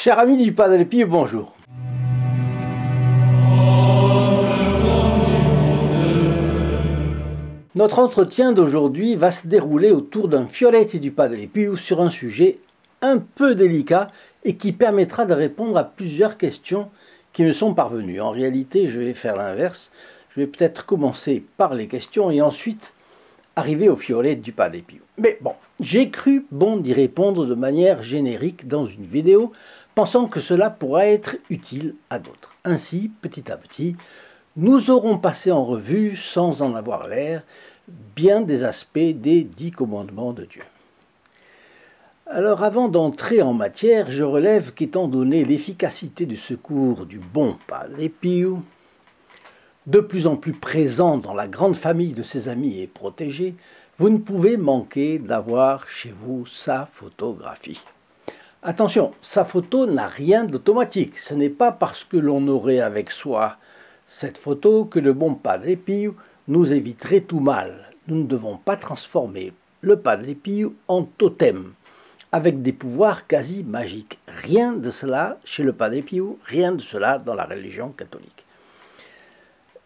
Chers amis du Padre Pio, bonjour. Notre entretien d'aujourd'hui va se dérouler autour d'un Fioretti du Padre Pio sur un sujet un peu délicat et qui permettra de répondre à plusieurs questions qui me sont parvenues. En réalité, je vais faire l'inverse. Je vais peut-être commencer par les questions et ensuite arriver au Fioretti du Padre Pio. Mais bon, j'ai cru bon d'y répondre de manière générique dans une vidéo, pensant que cela pourrait être utile à d'autres. Ainsi, petit à petit, nous aurons passé en revue, sans en avoir l'air, bien des aspects des 10 commandements de Dieu. Alors avant d'entrer en matière, je relève qu'étant donné l'efficacité du secours du bon Padre Pio, de plus en plus présent dans la grande famille de ses amis et protégés, vous ne pouvez manquer d'avoir chez vous sa photographie. Attention, sa photo n'a rien d'automatique. Ce n'est pas parce que l'on aurait avec soi cette photo que le bon Padre Pio nous éviterait tout mal. Nous ne devons pas transformer le Padre Pio en totem, avec des pouvoirs quasi magiques. Rien de cela chez le Padre Pio, rien de cela dans la religion catholique.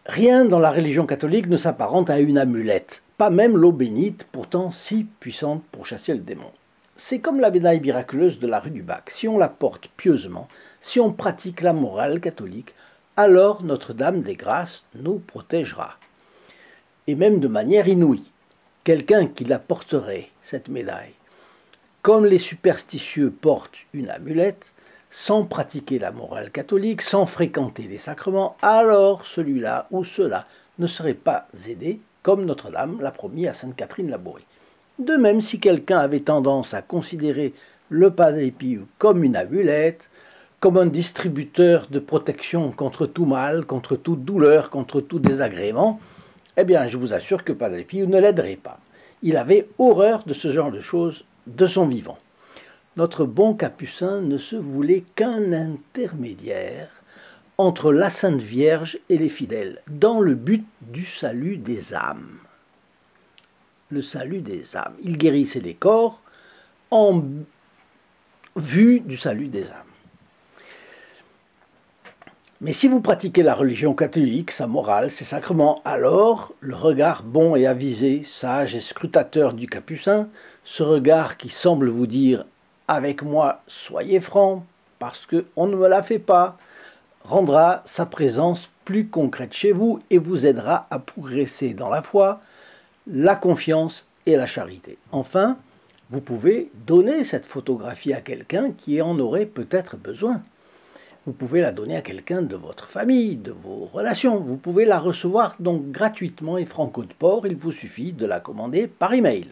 Rien dans la religion catholique ne s'apparente à une amulette, pas même l'eau bénite, pourtant si puissante pour chasser le démon. C'est comme la médaille miraculeuse de la rue du Bac. Si on la porte pieusement, si on pratique la morale catholique, alors Notre-Dame des Grâces nous protégera. Et même de manière inouïe. Quelqu'un qui la porterait, cette médaille, comme les superstitieux portent une amulette, sans pratiquer la morale catholique, sans fréquenter les sacrements, alors celui-là ou ceux-là ne serait pas aidé, comme Notre-Dame l'a promis à Sainte Catherine Labouré. De même, si quelqu'un avait tendance à considérer le Padre Pio comme une amulette, comme un distributeur de protection contre tout mal, contre toute douleur, contre tout désagrément, eh bien, je vous assure que Padre Pio ne l'aiderait pas. Il avait horreur de ce genre de choses de son vivant. Notre bon capucin ne se voulait qu'un intermédiaire entre la Sainte Vierge et les fidèles, dans le but du salut des âmes. Le salut des âmes. Il guérissait les corps en vue du salut des âmes. Mais si vous pratiquez la religion catholique, sa morale, ses sacrements, alors le regard bon et avisé, sage et scrutateur du capucin, ce regard qui semble vous dire « avec moi, soyez franc, parce qu'on ne me la fait pas », rendra sa présence plus concrète chez vous et vous aidera à progresser dans la foi, la confiance et la charité. Enfin, vous pouvez donner cette photographie à quelqu'un qui en aurait peut-être besoin. Vous pouvez la donner à quelqu'un de votre famille, de vos relations. Vous pouvez la recevoir donc gratuitement et franco de port. Il vous suffit de la commander par email.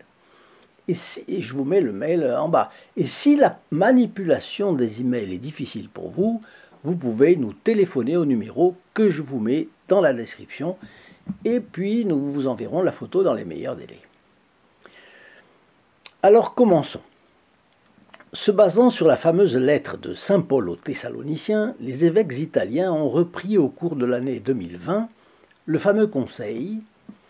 Et je vous mets le mail en bas. Et si la manipulation des emails est difficile pour vous, vous pouvez nous téléphoner au numéro que je vous mets dans la description. Et puis nous vous enverrons la photo dans les meilleurs délais. Alors commençons. Se basant sur la fameuse lettre de saint Paul aux Thessaloniciens, les évêques italiens ont repris au cours de l'année 2020 le fameux conseil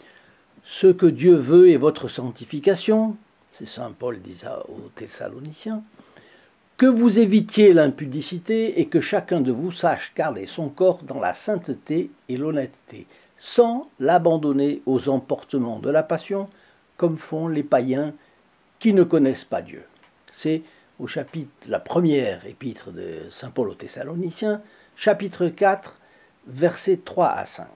« Ce que Dieu veut est votre sanctification », c'est saint Paul dit ça aux Thessaloniciens, « que vous évitiez l'impudicité et que chacun de vous sache garder son corps dans la sainteté et l'honnêteté, sans l'abandonner aux emportements de la passion, comme font les païens qui ne connaissent pas Dieu. » C'est au chapitre, la première épître de saint Paul aux Thessaloniciens, chapitre 4, versets 3 à 5.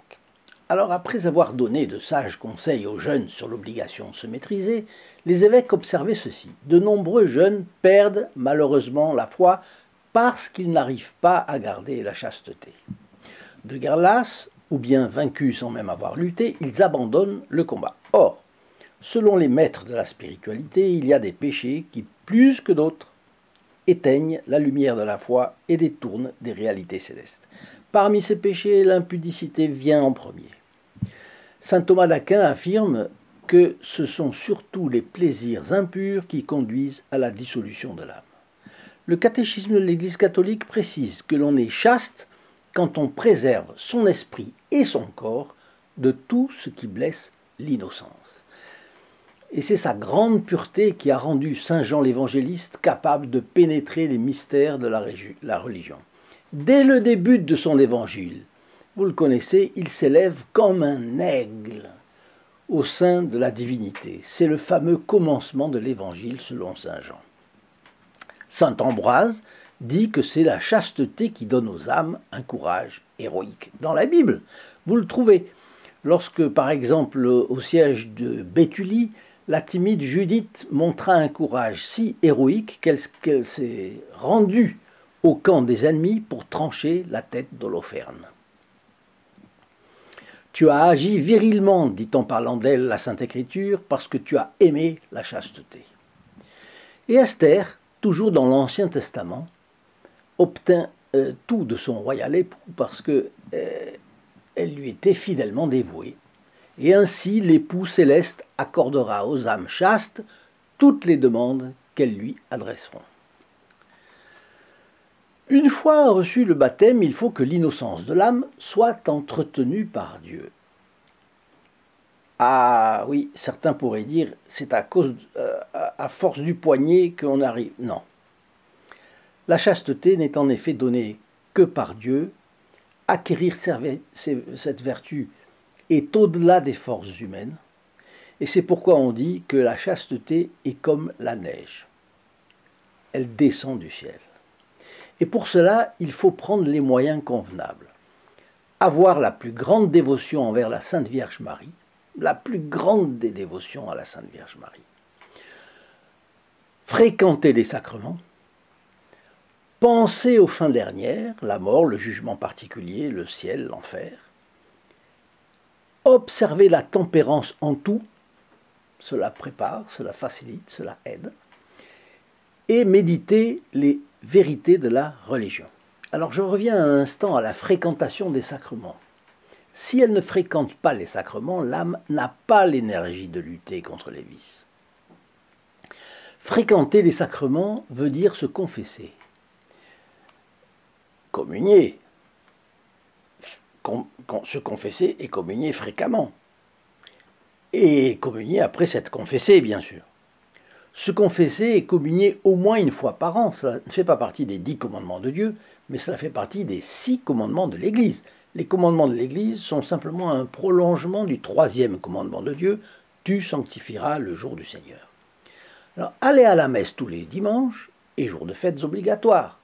Alors après avoir donné de sages conseils aux jeunes sur l'obligation de se maîtriser, les évêques observaient ceci. De nombreux jeunes perdent malheureusement la foi parce qu'ils n'arrivent pas à garder la chasteté. De guerre lasse, ou bien vaincus sans même avoir lutté, ils abandonnent le combat. Or, selon les maîtres de la spiritualité, il y a des péchés qui, plus que d'autres, éteignent la lumière de la foi et détournent des réalités célestes. Parmi ces péchés, l'impudicité vient en premier. Saint Thomas d'Aquin affirme que ce sont surtout les plaisirs impurs qui conduisent à la dissolution de l'âme. Le catéchisme de l'Église catholique précise que l'on est chaste quand on préserve son esprit et son corps de tout ce qui blesse l'innocence. Et c'est sa grande pureté qui a rendu Saint Jean l'Évangéliste capable de pénétrer les mystères de la religion. Dès le début de son évangile, vous le connaissez, il s'élève comme un aigle au sein de la divinité. C'est le fameux commencement de l'évangile selon Saint Jean. Saint Ambroise dit que c'est la chasteté qui donne aux âmes un courage héroïque. Dans la Bible, vous le trouvez. Lorsque, par exemple, au siège de Béthulie, la timide Judith montra un courage si héroïque qu'elle s'est rendue au camp des ennemis pour trancher la tête d'Holoferne. Tu as agi virilement, dit en parlant d'elle la Sainte Écriture, parce que tu as aimé la chasteté. Et Esther, toujours dans l'Ancien Testament, obtint tout de son royal époux parce que elle lui était fidèlement dévouée. Et ainsi l'époux céleste accordera aux âmes chastes toutes les demandes qu'elles lui adresseront. Une fois reçu le baptême, il faut que l'innocence de l'âme soit entretenue par Dieu. Ah oui, certains pourraient dire, c'est à force du poignet qu'on arrive. Non. La chasteté n'est en effet donnée que par Dieu. Acquérir cette vertu est au-delà des forces humaines. Et c'est pourquoi on dit que la chasteté est comme la neige. Elle descend du ciel. Et pour cela, il faut prendre les moyens convenables. Avoir la plus grande dévotion envers la Sainte Vierge Marie, la plus grande des dévotions à la Sainte Vierge Marie. Fréquenter les sacrements, penser aux fins dernières, la mort, le jugement particulier, le ciel, l'enfer. Observer la tempérance en tout, cela prépare, cela facilite, cela aide. Et méditer les vérités de la religion. Alors je reviens un instant à la fréquentation des sacrements. Si elle ne fréquente pas les sacrements, l'âme n'a pas l'énergie de lutter contre les vices. Fréquenter les sacrements veut dire se confesser. Communier. Se confesser et communier fréquemment. Et communier après s'être confessé, bien sûr. Se confesser et communier au moins une fois par an, ça ne fait pas partie des 10 commandements de Dieu, mais cela fait partie des 6 commandements de l'Église. Les commandements de l'Église sont simplement un prolongement du 3e commandement de Dieu, tu sanctifieras le jour du Seigneur. Alors, aller à la messe tous les dimanches et jours de fêtes obligatoires.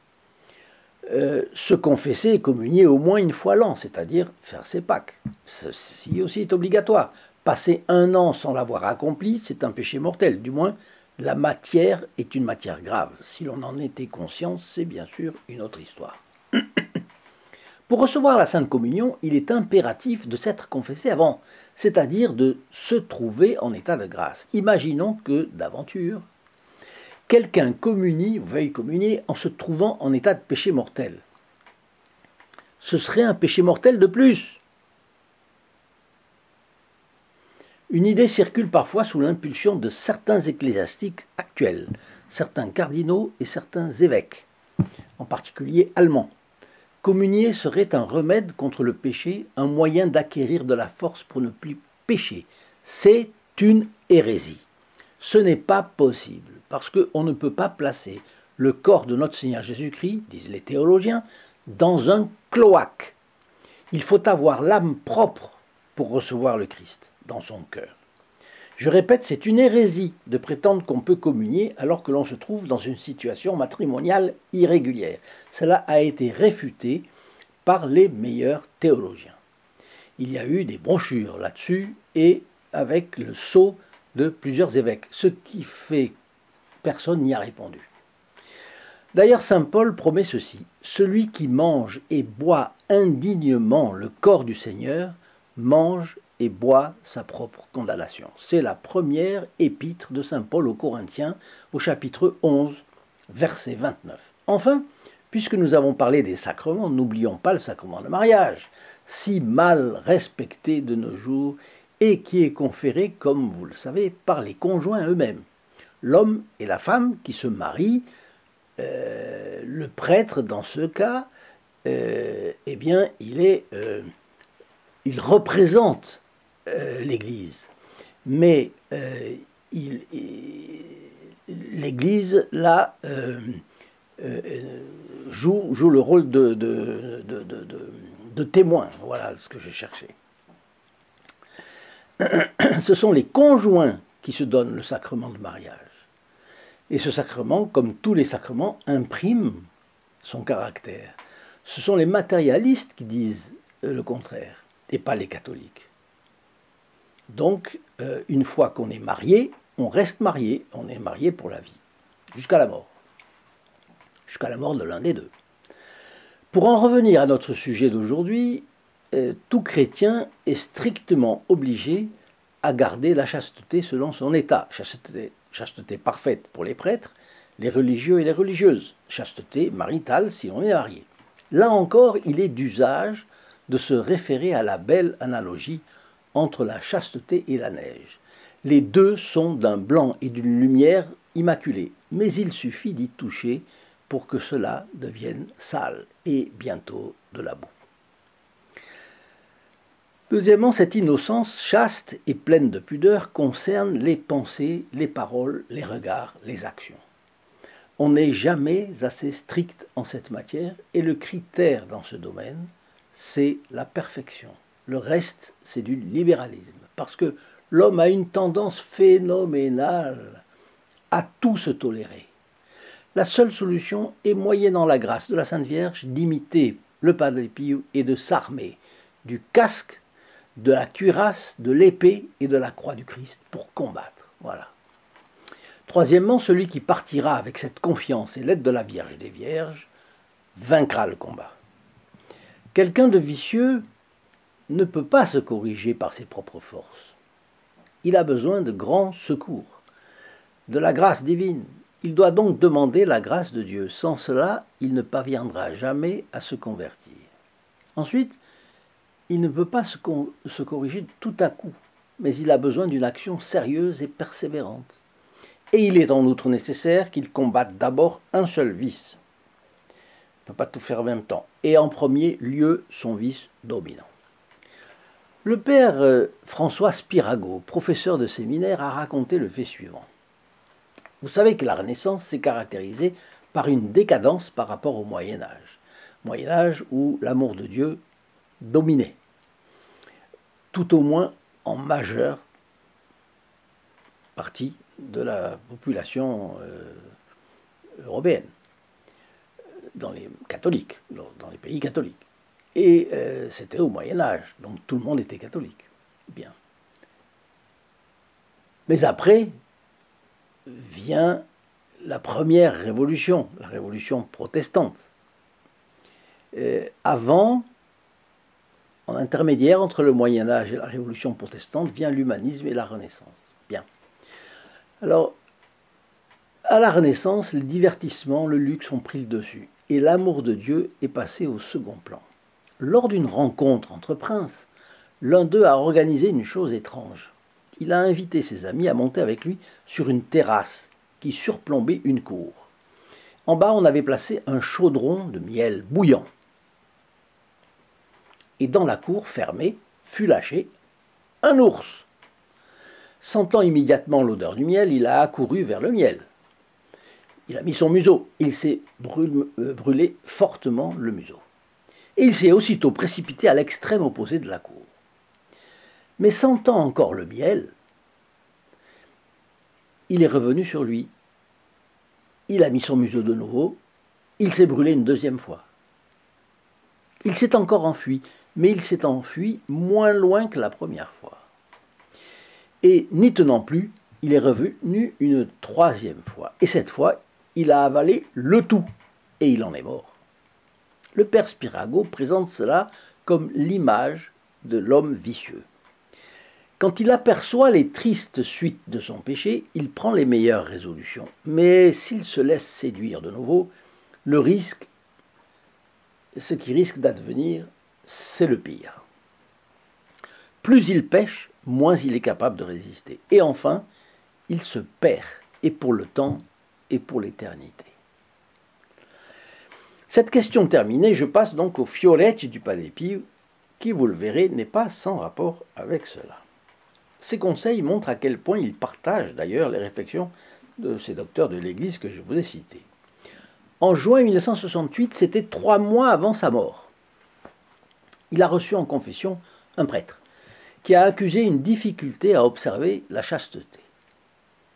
Se confesser et communier au moins une fois l'an, c'est-à-dire faire ses Pâques. Ceci aussi est obligatoire. Passer un an sans l'avoir accompli, c'est un péché mortel. Du moins, la matière est une matière grave. Si l'on en était conscient, c'est bien sûr une autre histoire. Pour recevoir la Sainte Communion, il est impératif de s'être confessé avant, c'est-à-dire de se trouver en état de grâce. Imaginons que, d'aventure, quelqu'un veuille communier en se trouvant en état de péché mortel. Ce serait un péché mortel de plus. Une idée circule parfois sous l'impulsion de certains ecclésiastiques actuels, certains cardinaux et certains évêques, en particulier allemands. Communier serait un remède contre le péché, un moyen d'acquérir de la force pour ne plus pécher. C'est une hérésie. Ce n'est pas possible, parce qu'on ne peut pas placer le corps de notre Seigneur Jésus-Christ, disent les théologiens, dans un cloaque. Il faut avoir l'âme propre pour recevoir le Christ dans son cœur. Je répète, c'est une hérésie de prétendre qu'on peut communier alors que l'on se trouve dans une situation matrimoniale irrégulière. Cela a été réfuté par les meilleurs théologiens. Il y a eu des brochures là-dessus et avec le sceau de plusieurs évêques, ce qui fait personne n'y a répondu. D'ailleurs, saint Paul promet ceci: celui qui mange et boit indignement le corps du Seigneur mange et boit sa propre condamnation. C'est la première épître de saint Paul aux Corinthiens, au chapitre 11, verset 29. Enfin, puisque nous avons parlé des sacrements, n'oublions pas le sacrement de mariage, si mal respecté de nos jours et qui est conféré, comme vous le savez, par les conjoints eux-mêmes. L'homme et la femme qui se marient, le prêtre dans ce cas, eh bien, il représente l'Église, mais l'Église, là, joue le rôle de témoin. Voilà ce que j'ai cherché. Ce sont les conjoints qui se donnent le sacrement de mariage. Et ce sacrement, comme tous les sacrements, imprime son caractère. Ce sont les matérialistes qui disent le contraire, et pas les catholiques. Donc, une fois qu'on est marié, on reste marié, on est marié pour la vie, jusqu'à la mort de l'un des deux. Pour en revenir à notre sujet d'aujourd'hui, tout chrétien est strictement obligé à garder la chasteté selon son état. Chasteté parfaite pour les prêtres, les religieux et les religieuses. Chasteté maritale si on est marié. Là encore, il est d'usage de se référer à la belle analogie entre la chasteté et la neige. Les deux sont d'un blanc et d'une lumière immaculée, mais il suffit d'y toucher pour que cela devienne sale et bientôt de la boue. Deuxièmement, cette innocence chaste et pleine de pudeur concerne les pensées, les paroles, les regards, les actions. On n'est jamais assez strict en cette matière et le critère dans ce domaine, c'est la perfection. Le reste, c'est du libéralisme, parce que l'homme a une tendance phénoménale à tout se tolérer. La seule solution est, moyennant la grâce de la Sainte Vierge, d'imiter le Padre Pio et de s'armer du casque, de la cuirasse, de l'épée et de la croix du Christ pour combattre. Voilà. Troisièmement, celui qui partira avec cette confiance et l'aide de la Vierge des Vierges vaincra le combat. Quelqu'un de vicieux ne peut pas se corriger par ses propres forces. Il a besoin de grands secours, de la grâce divine. Il doit donc demander la grâce de Dieu. Sans cela, il ne parviendra jamais à se convertir. Ensuite, il ne peut pas se corriger tout à coup, mais il a besoin d'une action sérieuse et persévérante. Et il est en outre nécessaire qu'il combatte d'abord un seul vice. Il ne peut pas tout faire en même temps. Et en premier lieu, son vice dominant. Le père François Spirago, professeur de séminaire, a raconté le fait suivant. Vous savez que la Renaissance s'est caractérisée par une décadence par rapport au Moyen-Âge. Moyen-Âge où l'amour de Dieu dominait, tout au moins en majeure partie de la population européenne, dans les catholiques, dans les pays catholiques. Et c'était au Moyen-Âge, donc tout le monde était catholique. Bien. Mais après vient la première révolution, la révolution protestante. Avant, en intermédiaire entre le Moyen-Âge et la révolution protestante, vient l'humanisme et la Renaissance. Bien. Alors, à la Renaissance, le divertissement, le luxe ont pris le dessus, et l'amour de Dieu est passé au second plan. Lors d'une rencontre entre princes, l'un d'eux a organisé une chose étrange. Il a invité ses amis à monter avec lui sur une terrasse qui surplombait une cour. En bas, on avait placé un chaudron de miel bouillant. Et dans la cour fermée fut lâché un ours. Sentant immédiatement l'odeur du miel, il a accouru vers le miel. Il a mis son museau. Il s'est brûlé fortement le museau. Et il s'est aussitôt précipité à l'extrême opposé de la cour. Mais sentant encore le miel, il est revenu sur lui. Il a mis son museau de nouveau. Il s'est brûlé une deuxième fois. Il s'est encore enfui, mais il s'est enfui moins loin que la première fois. Et n'y tenant plus, il est revenu une troisième fois. Et cette fois, il a avalé le tout, et il en est mort. Le père Spirago présente cela comme l'image de l'homme vicieux. Quand il aperçoit les tristes suites de son péché, il prend les meilleures résolutions. Mais s'il se laisse séduire de nouveau, le risque, ce qui risque d'advenir, c'est le pire. Plus il pêche, moins il est capable de résister. Et enfin, il se perd, et pour le temps, et pour l'éternité. Cette question terminée, je passe donc au Fioretti du Padre Pio, qui, vous le verrez, n'est pas sans rapport avec cela. Ces conseils montrent à quel point il partage d'ailleurs les réflexions de ces docteurs de l'Église que je vous ai cités. En juin 1968, c'était 3 mois avant sa mort. Il a reçu en confession un prêtre qui a accusé une difficulté à observer la chasteté.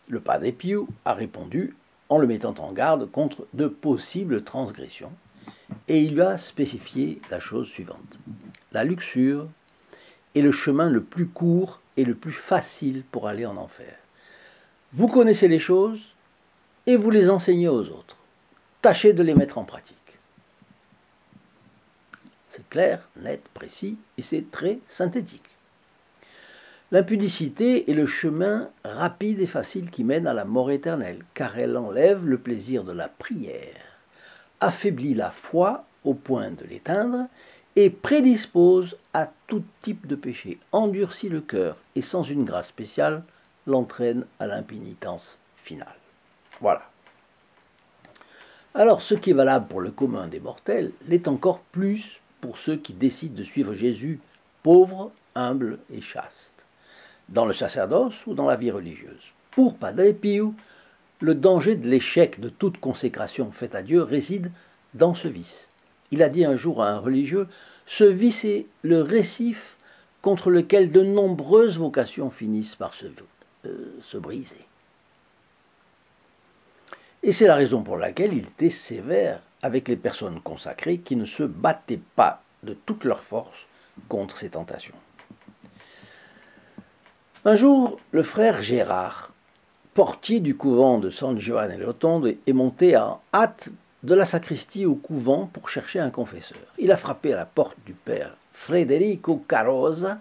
Le Padre Pio a répondu en le mettant en garde contre de possibles transgressions et il lui a spécifié la chose suivante. La luxure est le chemin le plus court et le plus facile pour aller en enfer. Vous connaissez les choses et vous les enseignez aux autres. Tâchez de les mettre en pratique. C'est clair, net, précis et c'est très synthétique. L'impudicité est le chemin rapide et facile qui mène à la mort éternelle, car elle enlève le plaisir de la prière, affaiblit la foi au point de l'éteindre et prédispose à tout type de péché, endurcit le cœur et sans une grâce spéciale l'entraîne à l'impénitence finale. Voilà. Alors ce qui est valable pour le commun des mortels l'est encore plus pour ceux qui décident de suivre Jésus pauvre, humble et chaste, dans le sacerdoce ou dans la vie religieuse. Pour Padre Pio, le danger de l'échec de toute consécration faite à Dieu réside dans ce vice. Il a dit un jour à un religieux, ce vice est le récif contre lequel de nombreuses vocations finissent par se briser. Et c'est la raison pour laquelle il était sévère avec les personnes consacrées qui ne se battaient pas de toute leur force contre ces tentations. Un jour, le frère Gérard, portier du couvent de San Giovanni Rotondo, est monté en hâte de la sacristie au couvent pour chercher un confesseur. Il a frappé à la porte du père Federico Carosa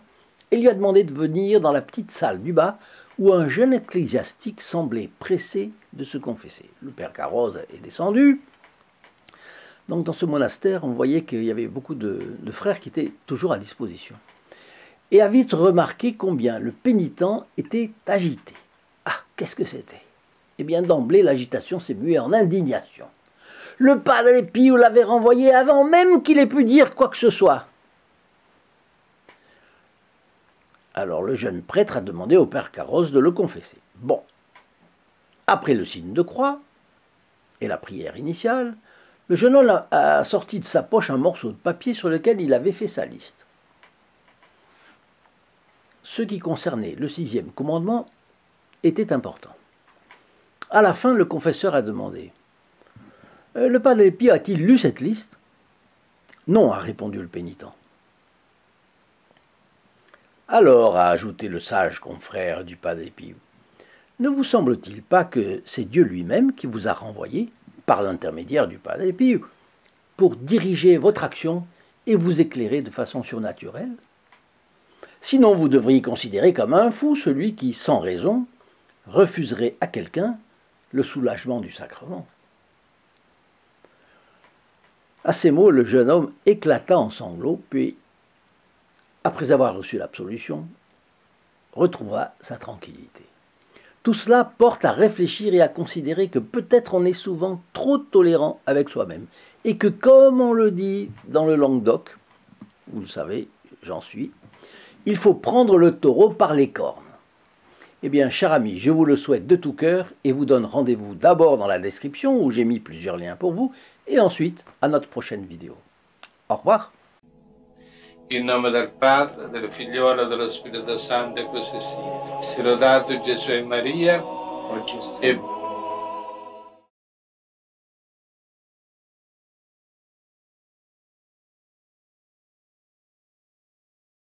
et lui a demandé de venir dans la petite salle du bas où un jeune ecclésiastique semblait pressé de se confesser. Le père Carosa est descendu. Donc dans ce monastère, on voyait qu'il y avait beaucoup de frères qui étaient toujours à disposition. Et a vite remarqué combien le pénitent était agité. Ah, qu'est-ce que c'était? Eh bien, d'emblée, l'agitation s'est muée en indignation. Le Padre Pio l'avait renvoyé avant même qu'il ait pu dire quoi que ce soit. Alors le jeune prêtre a demandé au père Carosse de le confesser. Bon, après le signe de croix et la prière initiale, le jeune homme a sorti de sa poche un morceau de papier sur lequel il avait fait sa liste. Ce qui concernait le 6e commandement était important. À la fin, le confesseur a demandé « Le Padre Pio a-t-il lu cette liste ?» « Non » a répondu le pénitent. « Alors, » a ajouté le sage confrère du Padre Pio, « ne vous semble-t-il pas que c'est Dieu lui-même qui vous a renvoyé, par l'intermédiaire du Padre Pio, pour diriger votre action et vous éclairer de façon surnaturelle ? Sinon, vous devriez considérer comme un fou celui qui, sans raison, refuserait à quelqu'un le soulagement du sacrement. » À ces mots, le jeune homme éclata en sanglots, puis, après avoir reçu l'absolution, retrouva sa tranquillité. Tout cela porte à réfléchir et à considérer que peut-être on est souvent trop tolérant avec soi-même, et que, comme on le dit dans le Languedoc, vous le savez, j'en suis, il faut prendre le taureau par les cornes. Eh bien, cher ami, je vous le souhaite de tout cœur et vous donne rendez-vous d'abord dans la description où j'ai mis plusieurs liens pour vous et ensuite à notre prochaine vidéo. Au revoir. In nome del Padre, del Figliolo e dello Spirito Santo, e così sia. Sia lodato Gesù e Maria, e